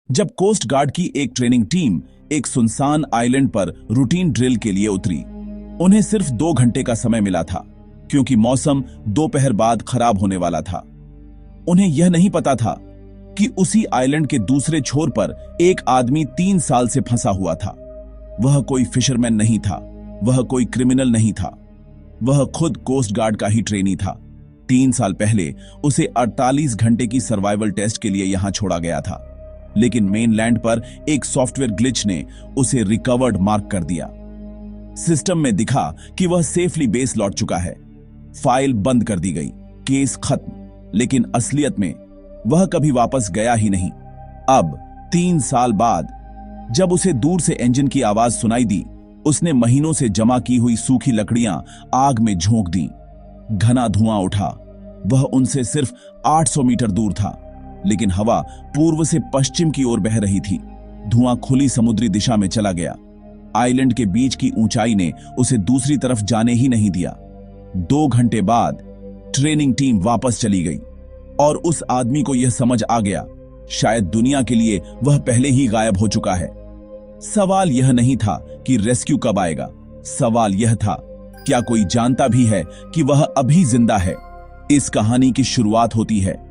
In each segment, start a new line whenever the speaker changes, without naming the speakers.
जब coast guard की एक ट्रेनिंग टीम एक सुनसान आइलैंड पर रूटीन ड्रिल के लिए उतरी। उन्हें सिर्फ 2 घंटे का समय मिला था, क्योंकि मौसम दोपहर बाद खराब होने वाला था। उन्हें यह नहीं पता था कि उसी आइलैंड के दूसरे छोर पर एक आदमी 3 साल से फंसा हुआ था। वह कोई फिशरमैन नहीं था, वह कोई क्रिमिनल नहीं था, वह खुद कोस्ट गार्ड का ही ट्रेनी था। 3 साल पहले उसे 48 घंटे की सर्वाइवल टेस्ट के लिए यहां छोड़ा गया था, लेकिन मेनलैंड पर एक सॉफ्टवेयर ग्लिच ने उसे रिकवर्ड मार्क कर दिया। सिस्टम में दिखा कि वह सेफली बेस लौट चुका है। फाइल बंद कर दी गई, केस खत्म। लेकिन असलियत में वह कभी वापस गया ही नहीं। अब 3 साल बाद जब उसे दूर से इंजन की आवाज सुनाई दी, उसने महीनों से जमा की हुई सूखी लकड़ियां आग में झोंक दी। घना धुआं उठा। वह उनसे सिर्फ 800 मीटर दूर था, लेकिन हवा पूर्व से पश्चिम की ओर बह रही थी। धुआं खुली समुद्री दिशा में चला गया। आइलैंड के बीच की ऊंचाई ने उसे दूसरी तरफ जाने ही नहीं दिया। 2 घंटे बाद ट्रेनिंग टीम वापस चली गई और उस आदमी को यह समझ आ गया, शायद दुनिया के लिए वह पहले ही गायब हो चुका है। सवाल यह नहीं था कि रेस्क्यू कब आएगा, सवाल यह था, क्या कोई जानता भी है कि वह अभी जिंदा है। इस कहानी की शुरुआत होती है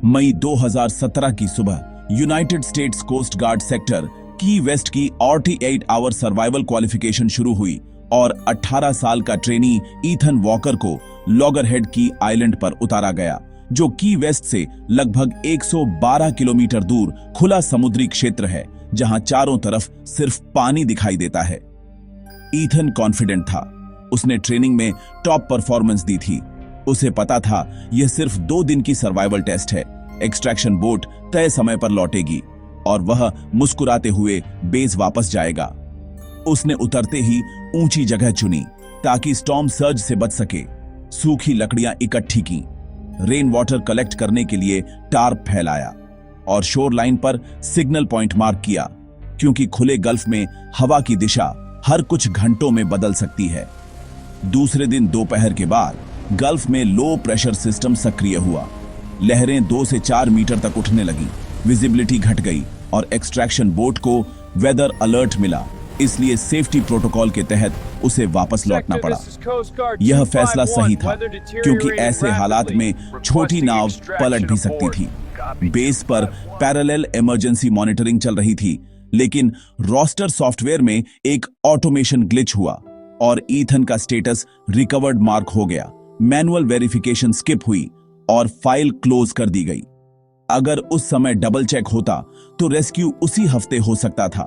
मई 2017 की सुबह। United States coast guard sector की वेस्ट की 48 आवर सर्वाइवल क्वालिफिकेशन शुरू हुई और 18 साल का ट्रेनी ईथन वॉकर को लॉगरहेड की आइलैंड पर उतारा गया, जो की वेस्ट से लगभग 112 किलोमीटर दूर खुला समुद्री क्षेत्र है, जहां चारों तरफ सिर्फ पानी दिखाई देता है। ईथन कॉन्फिडेंट था। उसने ट्रेनिंग में टॉप परफॉर्मेंस दी थी। उसे पता था यह सिर्फ 2 दिन की सर्वाइवल टेस्ट है। एक्सट्रैक्शन बोट तय समय पर लौटेगी और वह मुस्कुराते हुए बेस वापस जाएगा। उसने उतरते ही ऊंची जगह चुनी ताकि स्टॉर्म सर्ज से बच सके। सूखी लकड़ियां इकट्ठी की, रेन वाटर कलेक्ट करने के लिए टार्प फैलाया और शोर लाइन पर सिग्नल पॉइंट मार्क किया, क्योंकि खुले गल्फ में हवा की दिशा हर कुछ घंटों में बदल सकती है। दूसरे दिन दोपहर के बाद गल्फ में लो प्रेशर सिस्टम सक्रिय हुआ। लहरें 2 से 4 मीटर तक उठने लगी। विजिबिलिटी घट गई और एक्सट्रैक्शन बोट को वेदर अलर्ट मिला, इसलिए सेफ्टी प्रोटोकॉल के तहत उसे वापस लौटना पड़ा। यह फैसला सही था, क्योंकि ऐसे हालात में छोटी नाव पलट भी सकती थी। बेस पर पैरेलल इमरजेंसी मॉनिटरिंग चल रही थी, लेकिन रोस्टर सॉफ्टवेयर में एक ऑटोमेशन ग्लिच हुआ और ईथन का स्टेटस रिकवर्ड मार्क हो गया। मैनुअल वेरिफिकेशन स्किप हुई और फाइल क्लोज कर दी गई। अगर उस समय डबल चेक होता तो रेस्क्यू उसी हफ्ते हो सकता था।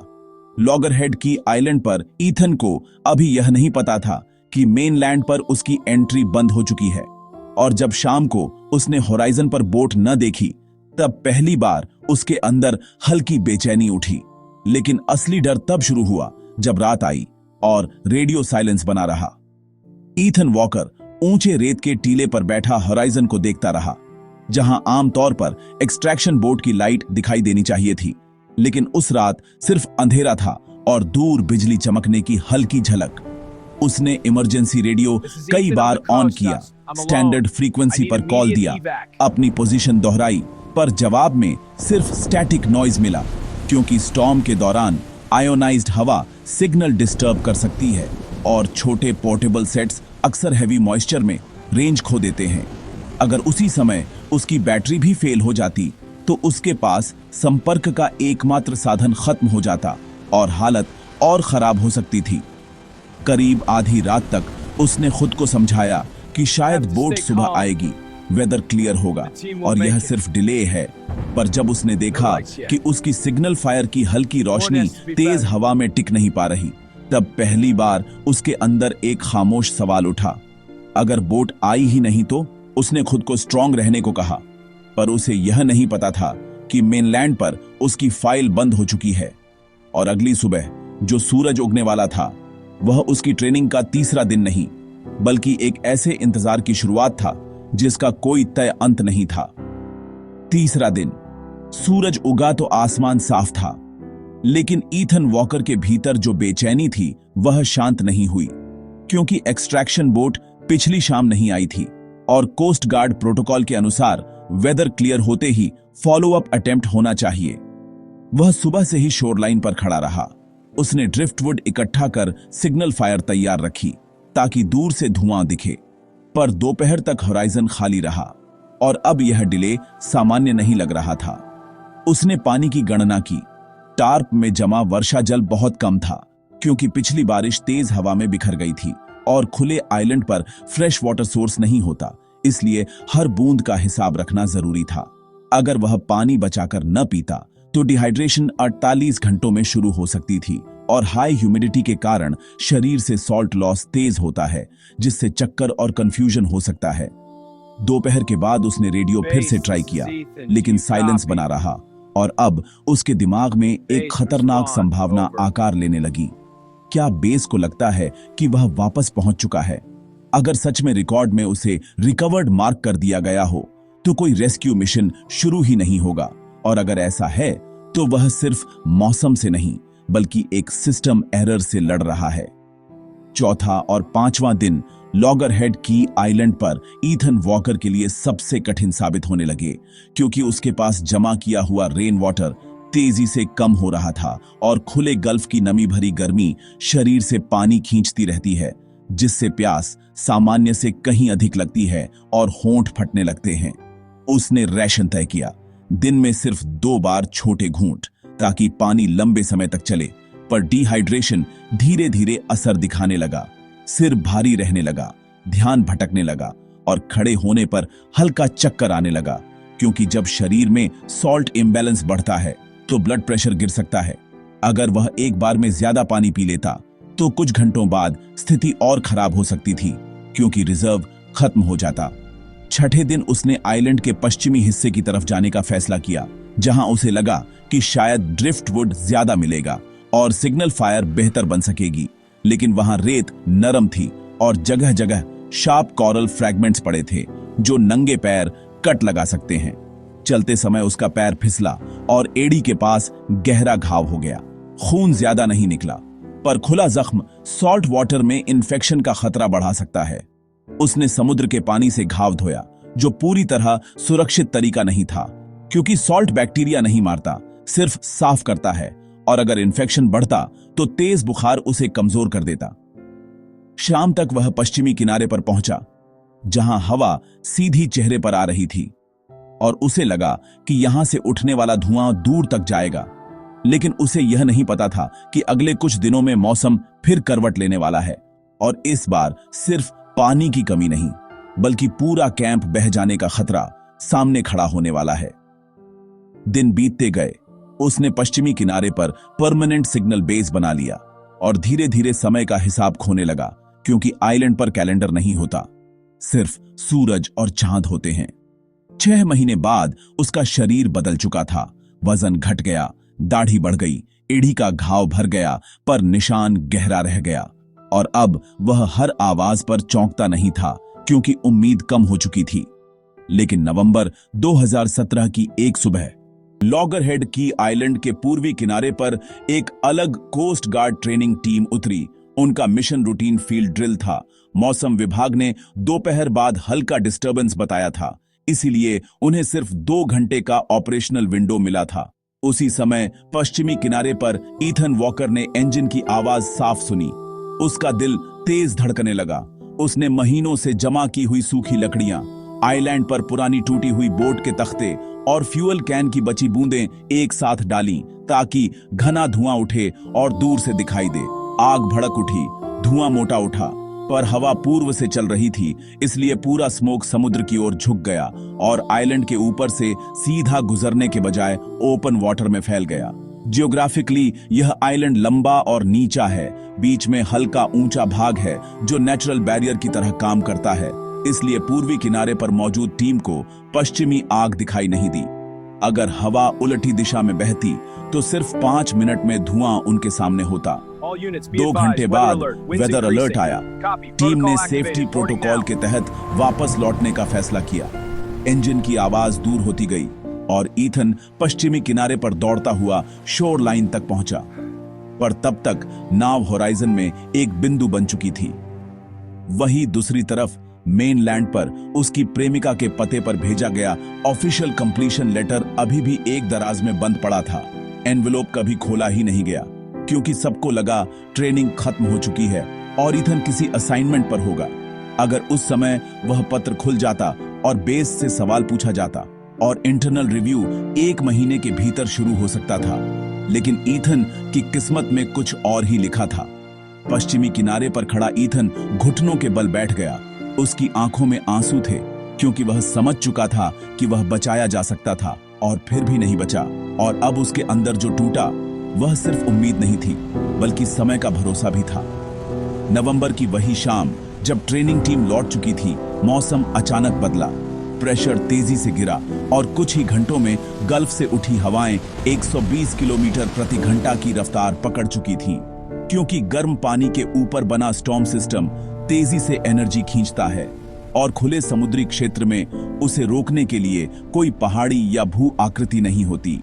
लॉगरहेड की आइलैंड पर ईथन को अभी यह नहीं पता था कि मेनलैंड पर उसकी एंट्री बंद हो चुकी है, और जब शाम को उसने होराइजन पर बोट न देखी, तब पहली बार उसके अंदर हल्की बेचैनी उठी। लेकिन असली डर तब शुरू हुआ जब रात आई और रेडियो साइलेंस बना रहा। ईथन वॉकर ऊंचे रेत के टीले पर बैठा होराइजन को देखता रहा, जहां आमतौर पर एक्सट्रैक्शन बोट की लाइट दिखाई देनी चाहिए थी। लेकिन उस रात सिर्फ अंधेरा था और दूर बिजली चमकने की हल्की झलक। उसने इमरजेंसी रेडियो कई बार ऑन किया, स्टैंडर्ड फ्रीक्वेंसी पर कॉल दिया, अपनी पोजीशन दोहराई, पर जवाब में सिर्फ स्टैटिक नॉइज मिला, क्योंकि स्टॉर्म के दौरान आयोनाइज्ड हवा सिग्नल डिस्टर्ब कर सकती है और छोटे पोर्टेबल सेट्स अक्सर हैवी मॉइस्चर में रेंज खो देते हैं। अगर उसी समय उसकी बैटरी भी फेल हो जाती तो उसके पास संपर्क का एकमात्र साधन खत्म हो जाता और हालत और खराब हो सकती थी। करीब आधी रात तक उसने खुद को समझाया कि शायद बोट सुबह आएगी, वेदर क्लियर होगा और यह सिर्फ डिले है। पर जब उसने देखा कि उसकी सिग्नल फायर की हल्की रोशनी तेज हवा में टिक नहीं पा रही, तब पहली बार उसके अंदर एक खामोश सवाल उठा। अगर बोट आई ही नहीं तो? उसने खुद को स्ट्रांग रहने को कहा, पर उसे यह नहीं पता था कि मेनलैंड पर उसकी फाइल बंद हो चुकी है। और अगली सुबह जो सूरज उगने वाला था, वह उसकी ट्रेनिंग का तीसरा दिन नहीं, बल्कि एक ऐसे इंतजार की शुरुआत था जिसका कोई तय अंत नहीं था। तीसरा दिन सूरज उगा तो आसमान साफ था, लेकिन ईथन वॉकर के भीतर जो बेचैनी थी वह शांत नहीं हुई, क्योंकि एक्सट्रैक्शन बोट पिछली शाम नहीं आई थी और कोस्ट गार्ड प्रोटोकॉल के अनुसार वेदर क्लियर होते ही फॉलो अप अटेम्प्ट होना चाहिए। वह सुबह से ही शोरलाइन पर खड़ा रहा। उसने ड्रिफ्टवुड इकट्ठा कर सिग्नल फायर तैयार रखी ताकि दूर से धुआं दिखे, पर दोपहर तक होराइजन खाली रहा और अब यह डिले सामान्य नहीं लग रहा था। उसने पानी की गणना की। टार्प में जमा वर्षा जल बहुत कम था क्योंकि पिछली बारिश तेज हवा में बिखर गई थी और खुले आइलैंड पर फ्रेश वाटर सोर्स नहीं होता, इसलिए हर बूंद का हिसाब रखना जरूरी था। अगर वह पानी बचाकर न पीता तो डिहाइड्रेशन 48 घंटों में शुरू हो सकती थी और हाई ह्यूमिडिटी के कारण शरीर से सॉल्ट लॉस तेज होता है, जिससे चक्कर और कंफ्यूजन हो सकता है। दोपहर के बाद उसने रेडियो फिर से ट्राई किया, लेकिन साइलेंस बना रहा और अब उसके दिमाग में एक खतरनाक संभावना आकार लेने लगी। क्या बेस को लगता है कि वह वापस पहुंच चुका है? अगर सच में रिकॉर्ड में उसे रिकवर्ड मार्क कर दिया गया हो तो कोई रेस्क्यू मिशन शुरू ही नहीं होगा, और अगर ऐसा है तो वह सिर्फ मौसम से नहीं बल्कि एक सिस्टम एरर से लड़ रहा है। चौथा और पांचवां दिन लॉगरहेड की आइलैंड पर ईथन वॉकर के लिए सबसे कठिन साबित होने लगे, क्योंकि उसके पास जमा किया हुआ रेन वाटर तेजी से कम हो रहा था और खुले गल्फ की नमी भरी गर्मी शरीर से पानी खींचती रहती है, जिससे प्यास सामान्य से कहीं अधिक लगती है और होंठ फटने लगते हैं। उसने राशन तय किया, दिन में सिर्फ 2 बार छोटे घूंट, ताकि पानी लंबे समय तक चले। पर डिहाइड्रेशन धीरे धीरे असर दिखाने लगा। सिर भारी रहने लगा, ध्यान भटकने लगा और खड़े होने पर हल्का चक्कर आने लगा, क्योंकि जब शरीर में सॉल्ट इम्बैलेंस बढ़ता है तो ब्लड प्रेशर गिर सकता है। अगर वह एक बार में ज्यादा पानी पी लेता तो कुछ घंटों बाद स्थिति और खराब हो सकती थी, क्योंकि रिजर्व खत्म हो जाता। छठे दिन उसने आइलैंड के पश्चिमी हिस्से की तरफ जाने का फैसला किया, जहां उसे लगा कि शायद ड्रिफ्टवुड ज्यादा मिलेगा और सिग्नल फायर बेहतर बन सकेगी। लेकिन वहां रेत नरम थी और जगह जगह शार्प कोरल फ्रैगमेंट्स पड़े थे जो नंगे पैर कट लगा सकते हैं। चलते समय उसका पैर फिसला और एड़ी के पास गहरा घाव हो गया। खून ज्यादा नहीं निकला, पर खुला जख्म सॉल्ट वाटर में इन्फेक्शन का खतरा बढ़ा सकता है। उसने समुद्र के पानी से घाव धोया, जो पूरी तरह सुरक्षित तरीका नहीं था, क्योंकि सॉल्ट बैक्टीरिया नहीं मारता, सिर्फ साफ करता है, और अगर इन्फेक्शन बढ़ता तो तेज बुखार उसे कमजोर कर देता। शाम तक वह पश्चिमी किनारे पर पहुंचा, जहां हवा सीधी चेहरे पर आ रही थी और उसे लगा कि यहां से उठने वाला धुआं दूर तक जाएगा। लेकिन उसे यह नहीं पता था कि अगले कुछ दिनों में मौसम फिर करवट लेने वाला है, और इस बार सिर्फ पानी की कमी नहीं बल्कि पूरा कैंप बह जाने का खतरा सामने खड़ा होने वाला है। दिन बीतते गए। उसने पश्चिमी किनारे पर परमानेंट सिग्नल बेस बना लिया और धीरे धीरे समय का हिसाब खोने लगा, क्योंकि आइलैंड पर कैलेंडर नहीं होता, सिर्फ सूरज और चांद होते हैं। 6 महीने बाद उसका शरीर बदल चुका था। वजन घट गया, दाढ़ी बढ़ गई, एड़ी का घाव भर गया, पर निशान गहरा रह गया। और अब वह हर आवाज पर चौंकता नहीं था, क्योंकि उम्मीद कम हो चुकी थी। लेकिन नवंबर 2017 की एक सुबह लॉगरहेड की आइलैंड के पूर्वी किनारे पर एक अलग कोस्ट गार्ड ट्रेनिंग टीम उतरी। उनका मिशन रूटीन फील्ड ड्रिल था। मौसम विभाग ने दोपहर बाद हल्का डिस्टर्बेंस बताया था, इसीलिए उन्हें सिर्फ 2 घंटे का ऑपरेशनल विंडो मिला था। उसी समय पश्चिमी किनारे पर ईथन वॉकर ने इंजन की आवाज साफ सुनी। उसका दिल तेज धड़कने लगा। उसने महीनों से जमा की हुई सूखी लकड़ियां, आइलैंड पर पुरानी टूटी हुई बोट के तख्ते और फ्यूल कैन की बची बूंदें एक साथ डाली, ताकि घना धुआं उठे और दूर से दिखाई दे। आग भड़क उठी, धुआं मोटा उठा, पर हवा पूर्व से चल रही थी, इसलिए पूरा स्मोक समुद्र की ओर झुक गया और आइलैंड के ऊपर से सीधा गुजरने के बजाय ओपन वाटर में फैल गया। जियोग्राफिकली यह आइलैंड लंबा और नीचा है। बीच में हल्का ऊंचा भाग है जो नेचुरल बैरियर की तरह काम करता है, इसलिए पूर्वी किनारे पर मौजूद टीम को पश्चिमी आग दिखाई नहीं दी। अगर हवा उलटी दिशा में बहती तो सिर्फ 5 मिनट में धुआं उनके सामने होता। 2 घंटे बाद वेदर अलर्ट आया। टीम ने सेफ्टी प्रोटोकॉल के तहत वापस लौटने का फैसला किया। इंजन की आवाज दूर होती गई और ईथन पश्चिमी किनारे पर दौड़ता हुआ शोर लाइन तक पहुंचा। पर तब तक नाव होराइजन में एक बिंदु बन चुकी थी। वहीं दूसरी तरफ मेनलैंड पर उसकी प्रेमिका के पते पर भेजा गया ऑफिशियल कंप्लीशन लेटर अभी भी एक दराज में बंद पड़ा था। एनवेलोप कभी खोला ही नहीं गया, क्योंकि सबको लगा ट्रेनिंग खत्म हो चुकी है और ईथन किसी असाइनमेंट पर होगा। अगर उस समय वह पत्र खुल जाता और बेस से सवाल पूछा जाता और इंटरनल रिव्यू 1 महीने के भीतर शुरू हो सकता था, लेकिन ईथन की किस्मत में कुछ और ही लिखा था। पश्चिमी किनारे पर खड़ा ईथन घुटनों के बल बैठ गया। उसकी आंखों में आंसू थे, क्योंकि वह समझ चुका था कि वह बचाया जा सकता था और फिर भी नहीं बचा। और अब उसके अंदर जो टूटा वह सिर्फ उम्मीद नहीं थी, बल्कि समय का भरोसा भी था। नवंबर की वही शाम, जब ट्रेनिंग टीम लौट चुकी थी, मौसम अचानक बदला। प्रेशर तेजी से गिरा और कुछ ही घंटों में गल्फ से उठी हवाएं 120 किलोमीटर प्रति घंटा की रफ्तार पकड़ चुकी थीं, क्योंकि गर्म पानी के ऊपर बना स्टॉर्म सिस्टम तेजी से एनर्जी खींचता है और खुले समुद्री क्षेत्र में उसे रोकने के लिए कोई पहाड़ी या भू आकृति नहीं होती।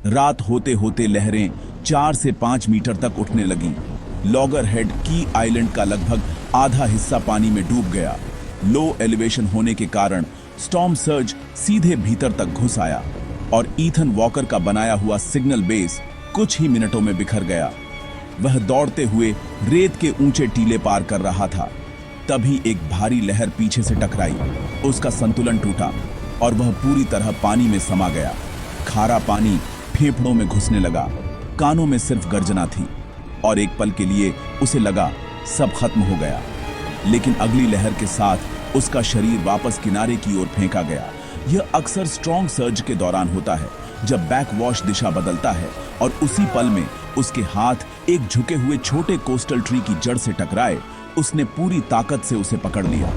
रात होते होते लहरें 4 से 5 मीटर तक उठने लगीं। लॉगरहेड की आइलैंड का लगभग आधा हिस्सा पानी में डूब गया। लो एलिवेशन होने के कारण स्टॉर्म सर्ज सीधे भीतर तक घुस आया और ईथन वॉकर का बनाया हुआ सिग्नल बेस कुछ ही मिनटों में बिखर गया। वह दौड़ते हुए रेत के ऊंचे टीले पार कर रहा था। तभी एक भारी लहर पीछे से टकराई। उसका संतुलन टूटा और वह पूरी तरह पानी में समा गया। खारा पानी फेफड़ों में घुसने लगा। कानों में सिर्फ गर्जना थी और एक पल के लिए उसे लगा सब खत्म हो गया। लेकिन अगली लहर के साथ उसका शरीर वापस किनारे की ओर फेंका गया। यह अक्सर स्ट्रॉन्ग सर्ज के दौरान होता है, जब बैकवॉश दिशा बदलता है और उसी पल में उसके हाथ एक झुके हुए छोटे कोस्टल ट्री की जड़ से टकराए। उसने पूरी ताकत से उसे पकड़ लिया।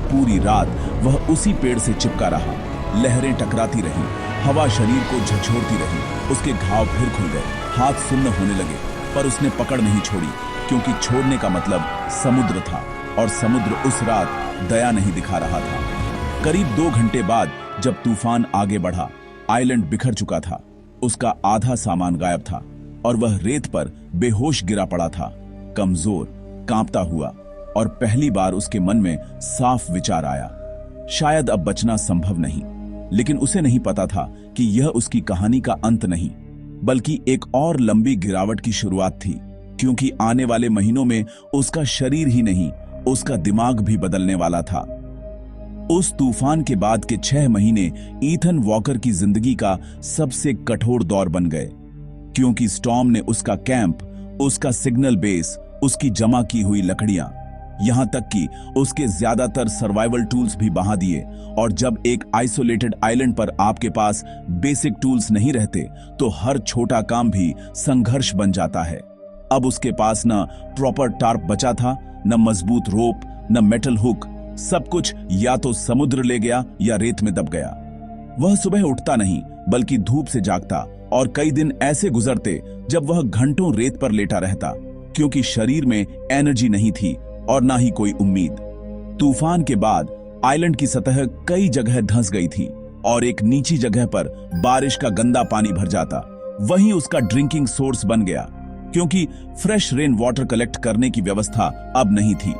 पूरी रात वह उसी पेड़ से चिपका रहा। लहरें टकराती रहीं, हवा शरीर को झकझोरती रही। उसके घाव फिर खुल गए, हाथ सुन्न होने लगे, पर उसने पकड़ नहीं छोड़ी, क्योंकि छोड़ने का मतलब समुद्र था और समुद्र उस रात दया नहीं दिखा रहा था। करीब 2 घंटे बाद जब तूफान आगे बढ़ा, आइलैंड बिखर चुका था। उसका आधा सामान गायब था और वह रेत पर बेहोश गिरा पड़ा था, कमजोर, कांपता हुआ। और पहली बार उसके मन में साफ विचार आया, शायद अब बचना संभव नहीं। लेकिन उसे नहीं पता था कि यह उसकी कहानी का अंत नहीं, बल्कि एक और लंबी गिरावट की शुरुआत थी, क्योंकि आने वाले महीनों में उसका शरीर ही नहीं, उसका दिमाग भी बदलने वाला था। उस तूफान के बाद के 6 महीने ईथन वॉकर की जिंदगी का सबसे कठोर दौर बन गए, क्योंकि स्टॉर्म ने उसका कैंप, उसका सिग्नल बेस, उसकी जमा की हुई लकड़ियां, यहां तक कि उसके ज्यादातर सर्वाइवल टूल्स भी बहा दिए। और जब एक आइसोलेटेड आइलैंड पर आपके पास बेसिक टूल्स नहीं रहते, तो हर छोटा काम भी संघर्ष बन जाता है। अब उसके पास न प्रॉपर टार्प बचा था, न मजबूत रोप, न मेटल हुक। सब कुछ या तो समुद्र ले गया या रेत में दब गया। वह सुबह उठता नहीं, बल्कि धूप से जागता, और कई दिन ऐसे गुजरते जब वह घंटों रेत पर लेटा रहता, क्योंकि शरीर में एनर्जी नहीं थी और ना ही कोई उम्मीद। तूफान के बाद आइलैंड की सतह कई जगह धंस गई थी और एक नीची जगह पर बारिश का गंदा पानी भर जाता। वहीं उसका ड्रिंकिंग सोर्स बन गया, क्योंकि फ्रेश रेन वाटर कलेक्ट करने की व्यवस्था अब नहीं थी।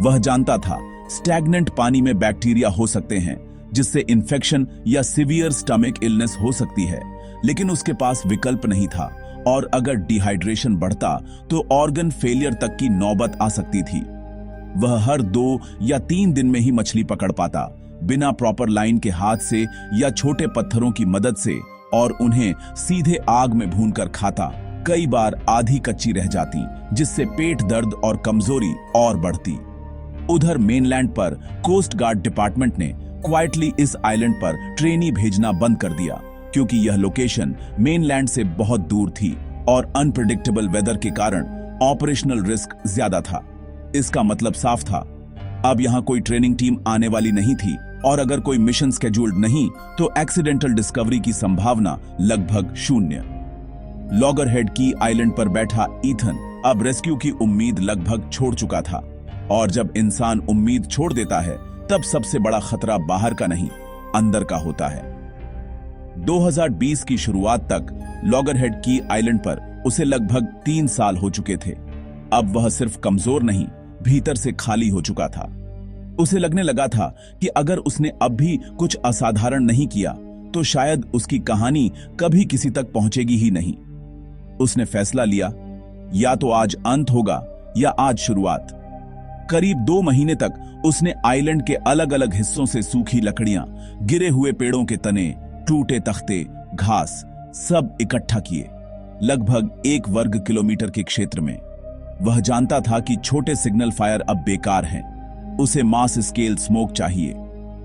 वह जानता था स्टैग्नेंट पानी में बैक्टीरिया हो सकते हैं, जिससे इन्फेक्शन या सीवियर स्टमक इलनेस हो सकती है, लेकिन उसके पास विकल्प नहीं था। और अगर डिहाइड्रेशन बढ़ता तो ऑर्गन फेलियर तक की नौबत आ सकती थी। वह हर 2 या 3 दिन में ही मछली पकड़ पाता, बिना प्रॉपर लाइन के हाथ से या छोटे पत्थरों की मदद से, और उन्हें सीधे आग में भूनकर खाता। कई बार आधी कच्ची रह जाती, जिससे पेट दर्द और कमजोरी और बढ़ती। उधर मेनलैंड पर कोस्ट गार्ड डिपार्टमेंट ने क्वाइटली इस आइलैंड पर ट्रेनी भेजना बंद कर दिया, क्योंकि यह लोकेशन मेनलैंड से बहुत दूर थी और अनप्रेडिक्टेबल वेदर के कारण ऑपरेशनल रिस्क ज्यादा था। इसका मतलब साफ था, अब यहां कोई ट्रेनिंग टीम आने वाली नहीं थी, और अगर कोई मिशन स्केड्यूल्ड नहीं तो एक्सीडेंटल डिस्कवरी की संभावना लगभग 0। लॉगरहेड की आइलैंड पर बैठा ईथन अब रेस्क्यू की उम्मीद लगभग छोड़ चुका था, और जब इंसान उम्मीद छोड़ देता है, तब सबसे बड़ा खतरा बाहर का नहीं, अंदर का होता है। 2020 की शुरुआत तक लॉगरहेड की आइलैंड पर उसे लगभग 3 साल हो चुके थे। अब वह सिर्फ कमजोर नहीं, भीतर से खाली हो चुका था। उसे लगने लगा था कि अगर उसने अब भी कुछ असाधारण नहीं किया, तो शायद उसकी कहानी कभी किसी तक पहुंचेगी ही नहीं। उसने फैसला लिया, या तो आज अंत होगा या आज शुरुआत। करीब 2 महीने तक उसने आइलैंड के अलग अलग हिस्सों से सूखी लकड़ियां, गिरे हुए पेड़ों के तने, टूटे तख्ते, घास सब इकट्ठा किए, लगभग 1 वर्ग किलोमीटर के क्षेत्र में। वह जानता था कि छोटे सिग्नल फायर अब बेकार हैं, उसे मास स्केल स्मोक चाहिए।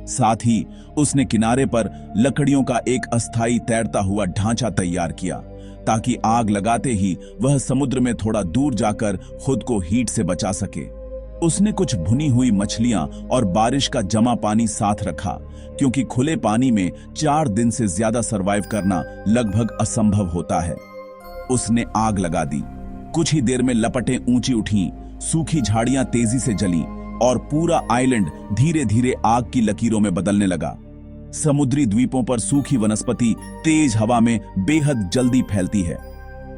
साथ ही उसने किनारे पर लकड़ियों का एक अस्थायी तैरता हुआ ढांचा तैयार किया, ताकि आग लगाते ही वह समुद्र में थोड़ा दूर जाकर खुद को हीट से बचा सके। उसने कुछ भुनी हुई मछलियां और बारिश का जमा पानी साथ रखा, क्योंकि खुले पानी में 4 दिन से ज्यादा सरवाइव करना लगभग असंभव होता है। उसने आग लगा दी। कुछ ही देर में लपटें ऊंची उठीं, सूखी झाड़ियां तेजी से जलीं और पूरा आइलैंड धीरे धीरे आग की लकीरों में बदलने लगा। समुद्री द्वीपों पर सूखी वनस्पति तेज हवा में बेहद जल्दी फैलती है।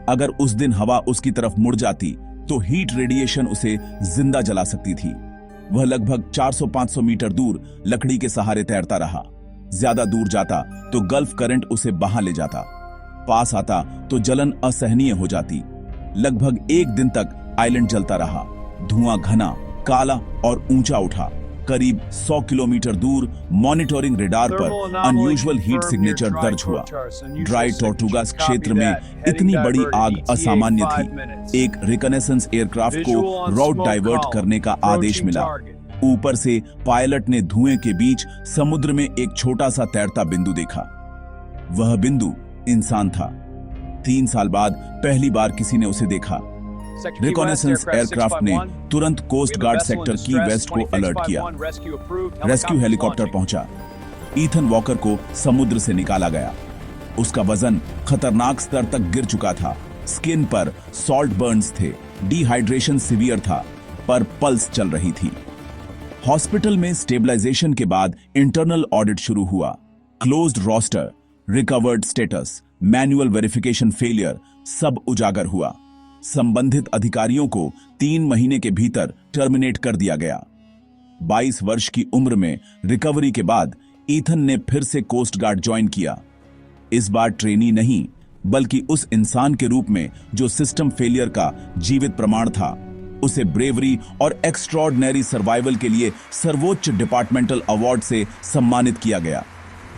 अगर उस दिन हवा उसकी तरफ मुड़ जाती तो हीट रेडिएशन उसे जिंदा जला सकती थी। वह लगभग 400-500 मीटर दूर लकड़ी के सहारे तैरता रहा। ज्यादा दूर जाता तो गल्फ करंट उसे बहा ले जाता, पास आता तो जलन असहनीय हो जाती। लगभग 1 दिन तक आइलैंड जलता रहा। धुआं घना, काला और ऊंचा उठा। करीब 100 किलोमीटर दूर मॉनिटरिंग रेडार पर अनयूजुअल हीट सिग्नेचर दर्ज हुआ। ड्राई टॉर्टुगास क्षेत्र में इतनी बड़ी आग असामान्य थी। एक रिकनेसेंस एयरक्राफ्ट को रूट डाइवर्ट करने का आदेश मिला। ऊपर से पायलट ने धुएं के बीच समुद्र में एक छोटा सा तैरता बिंदु देखा। वह बिंदु इंसान था। 3 साल बाद पहली बार किसी ने उसे देखा। रिकॉनेसेंस एयरक्राफ्ट ने तुरंत कोस्ट गार्ड सेक्टर की वेस्ट को अलर्ट किया। रेस्क्यू हेलीकॉप्टर पहुंचा। ईथन वॉकर को समुद्र से निकाला गया। उसका वजन खतरनाक स्तर तक गिर चुका था। स्किन पर सॉल्ट बर्न्स थे, डिहाइड्रेशन सीवियर था, पर पल्स चल रही थी। हॉस्पिटल में स्टेबलाइजेशन के बाद इंटरनल ऑडिट शुरू हुआ। Closed roster, recovered status, manual verification failure सब उजागर हुआ। संबंधित अधिकारियों को 3 महीने के भीतर टर्मिनेट कर दिया गया। 22 वर्ष की उम्र में रिकवरी के बाद ईथन ने फिर से कोस्ट गार्ड ज्वाइन किया। इस बार ट्रेनी नहीं, बल्कि उस इंसान के रूप में जो सिस्टम फेलियर का जीवित प्रमाण था। उसे ब्रेवरी और एक्स्ट्राऑर्डिनरी सर्वाइवल के लिए सर्वोच्च डिपार्टमेंटल अवार्ड से सम्मानित किया गया।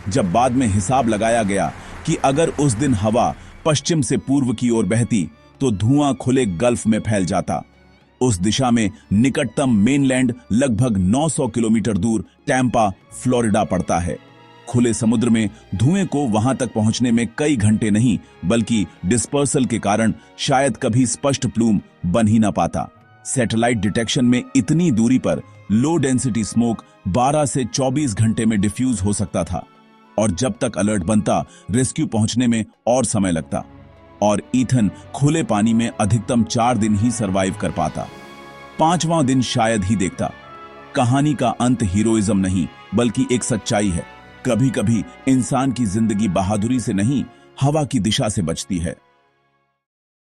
जब बाद में हिसाब लगाया गया कि अगर उस दिन हवा पश्चिम से पूर्व की ओर बहती तो धुआं खुले गल्फ में फैल जाता। उस दिशा में निकटतम मेनलैंड लगभग 900 किलोमीटर दूर टैंपा, फ्लोरिडा पड़ता है। खुले समुद्र में धुएं को वहां तक पहुंचने में कई घंटे नहीं, बल्कि डिस्पर्सल के कारण शायद कभी स्पष्ट प्लूम बन ही ना पाता। सैटेलाइट डिटेक्शन में इतनी दूरी पर लो डेंसिटी स्मोक 12 से 24 घंटे में डिफ्यूज हो सकता था, और जब तक अलर्ट बनता रेस्क्यू पहुंचने में और समय लगता, और ईथन खुले पानी में अधिकतम 4 दिन ही सरवाइव कर पाता। 5वां दिन शायद ही देखता। कहानी का अंत हीरोइज्म नहीं, बल्कि एक सच्चाई है। कभी कभी इंसान की जिंदगी बहादुरी से नहीं, हवा की दिशा से बचती है।